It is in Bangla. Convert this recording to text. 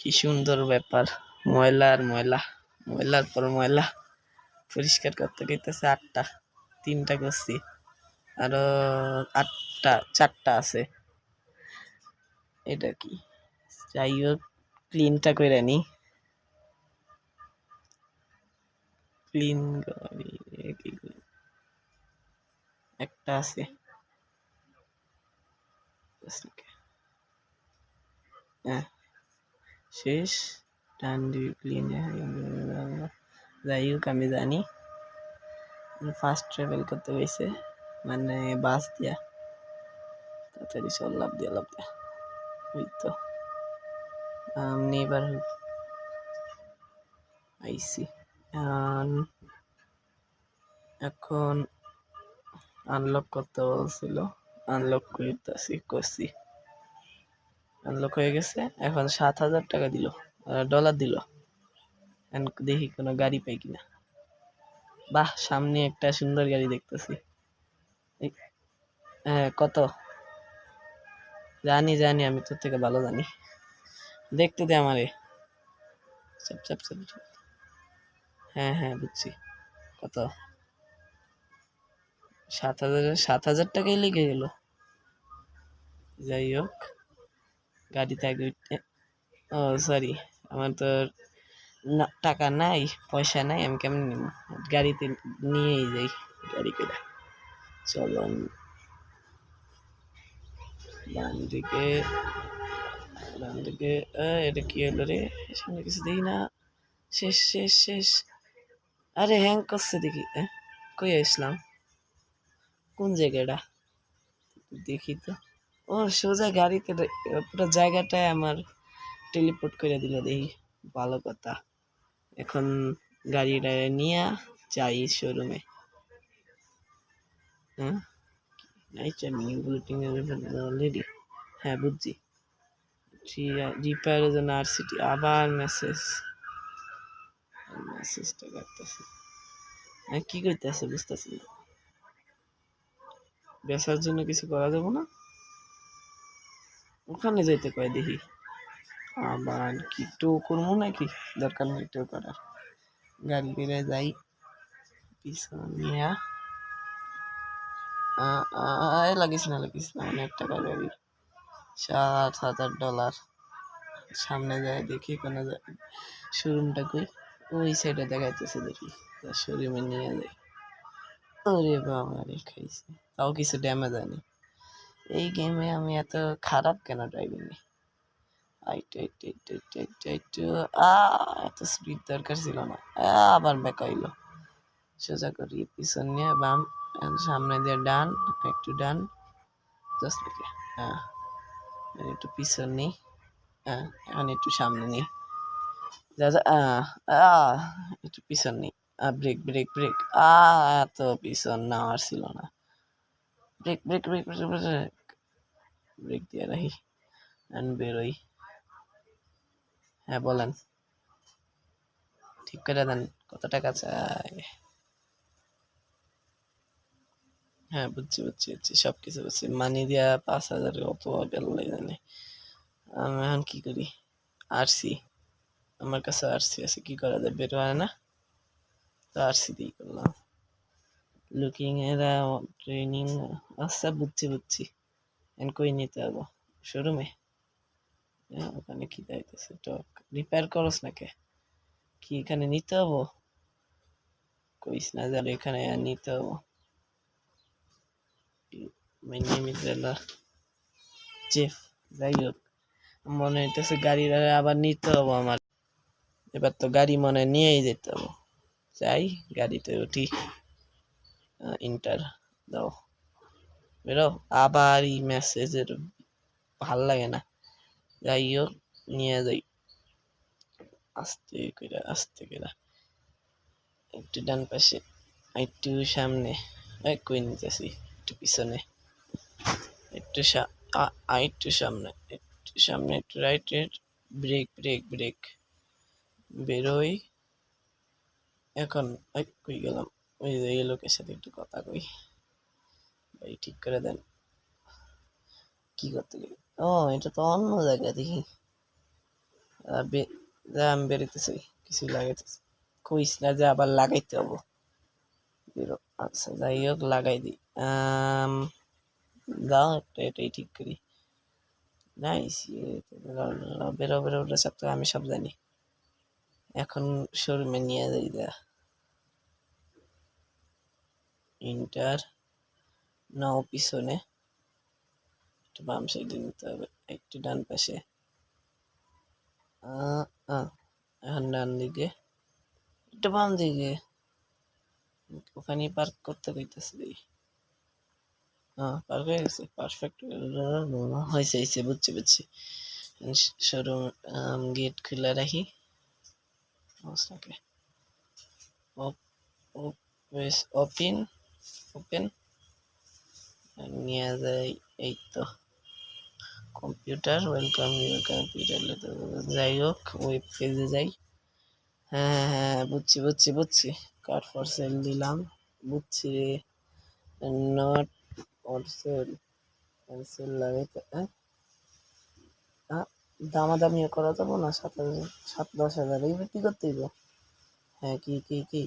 কি সুন্দর ব্যাপার, ময়লা আর ময়লা, ময়লার পর ময়লা পরিষ্কার করতে গেতেছে। 8টা, 3টা করছি, আরো 8টা, 4টা আছে। এটা কি, যাই হোক ক্লিনটা করে নি। ক্লিন একটা আছে, হ্যাঁ শেষ। টান দিয়ে ক্লিন, যাই হোক আমি জানি ফার্স্ট ট্রাভেল করতে গেছে, মানে বাস দিয়া। তাড়াতাড়ি চল, লাভ দিয়া লাভ দিয়া। ওই তো নেবার আইসি। এখন আনলক করতে বলছিল, আনলক করছি, আনলক হয়ে গেছে। এখন 7,000 টাকা দিল, ডলার দিল। দেখি কোনো গাড়ি পাই কিনা। বাহ, সামনে একটা সুন্দর গাড়ি দেখতেছি। হ্যাঁ, কত জানি জানি, আমি তোর থেকে ভালো জানি। দেখতে দে আমারে। চাপ চাপ চাপ। হ্যাঁ হ্যাঁ বুঝছি। কত? 7,000 টাকাই লেগে গেল। যাই হোক, গাড়িতে আগে ও সরি, আমার তো টাকা নাই, পয়সা নাই, আমি কেমন নিব? গাড়িতে নিয়েই যাই, গাড়ি করে। চলো ডান দিকে, ডান দিকে। এটা কি হলো রে? সামনে কিছু দেখি না। শেষ শেষ শেষ। আরে হ্যাং করছে দেখি। কই আসলাম? কোন জায়গাটা দেখি তো। ও সোজা গাড়িতে, পুরো জায়গাটায় আমার টেলিপোর্ট করে দিল। দেখি, ভালো কথা। এখন গাড়িটা নিয়ে যাই শোরুমে। হ্যাঁ, অলরেডি। হ্যাঁ বুঝছি। রিপেয়ারের জন্য RCT আবার মেসেজটা কাটতেছে। কি করতেছে বুঝতেছি না। বেচার জন্য কিছু করা যাবে না? ওখানে যেতে কয় দেখি। আবার কি টো করবো নাকি? দরকার নেই টো করার। গাড়ি করে যাই পিছনে। লাগিস না অনেক টাকা গাড়ি। 7,000 ডলার। সামনে যায় দেখি কোনো শোরুমটা কই। ওই সাইডে দেখাইতেছে, দেখি শোরুমে নিয়ে যাই। ওরে বাবা রে, খাইছে। তাও কিছু ড্যামেজ হয়নি। এই গেমে আমি এত খারাপ কেন ড্রাইভিং এ? এত স্পিড দরকার ছিল না। আবার ব্যাক হইলো। সোজা করি, পিছন নিয়ে বাম, সামনে দিয়ে ডান, একটু ডান। Just okay. হ্যাঁ, একটু পিছন নেই। হ্যাঁ, এখন একটু সামনে নেই। একটু পিছন নেই। Brake brake brake. এত পিছন নেওয়ার ছিল না। Brake brake brake brake brake দিয়ে রাখি, বেরোই। হ্যাঁ বলেন, ঠিক করে দেন। কত টাকা চাই? হ্যাঁ বুঝছি বুঝছি বুঝছি, সবকিছু বুঝছি। মানি দিয়া 5,000 অত গেল জানি। আমি এখন কি করি? আরসি, আমার কাছে আরসি আছে, কি করা যায়? বের হয় না তো, আরসি দিয়ে করলাম। লুকিং এরা ট্রেনিং। আচ্ছা বুঝছি বুঝছি। এখন কই নিতে হবো? শোরুমে? ওখানে কি যাইতেছে? টক রিপেয়ার করস নাকি? কি এখানে নিতে হবো? কইস না যার এখানে নিতে হবো। My name is Ella Jeff। যাই হোক, মনে হইতেছে গাড়ির আবার নিতে হবো আমার। এবার তো গাড়ি মনে নিয়েই যেতে হবো। যাই, গাড়িতে উঠি। ইন্টার দাও, বেরো। আবার এই মেসেজের ভাল লাগে না। যাই হোক, নিয়ে যাই আস্তে করে আস্তে করে। একটু ডান পাশে, একটু সামনে। কই নিতেছি? একটু পিছনে, একটু একটু সামনে, একটু সামনে, একটু রাইট। Break brake break. বেরোই এখন। কই গেলাম? ওই যে এই লোকের সাথে একটু কথা কই। ভাই ঠিক করে দেন। কি করতে গেলি? ও এটা তো অন্য জায়গা দেখি। যা আমি বেরোতেছি, কিছু লাগাইতেছি, কইস না যে আবার লাগাইতে হবো। আচ্ছা যাই হোক লাগাই দিই। দাও একটা এটাই ঠিক করি। নাইস, বেরো বেরো বেরো সব তো আমি সব জানি। এখন শোরুমে নিয়ে যাই যা। ইন্টার নাও পিছনে, একটু বাম সাইডে নিতে হবে, একটু ডান পাশে। এখন ডান দিকে, একটু বাম দিকে, ওখানে পার্ক করতে কইতেছি। পার্ক হয়ে গেছে, পারফেক্ট হয়েছে হয়েছে, বুঝছি বুঝছি। শোরুম গেট খুলে রাখি। ওকে, ওপেন ওপেন নিয়ে যাই। এই তো কম্পিউটার, ওয়েলকাম ইউর কম্পিউটার। যাই হোক ওয়েব পেজে যাই। হ্যাঁ হ্যাঁ হ্যাঁ, বুঝছি বুঝছি বুঝছি। কার্ড ফর সেল দিলাম, বুঝছি রে। নট ফর সেল, সেল লাগাইতে দামাদামিও করা যাবো না? 7,000 7-10,000 এই বিক্রি করতে হইব। হ্যাঁ কি কি কি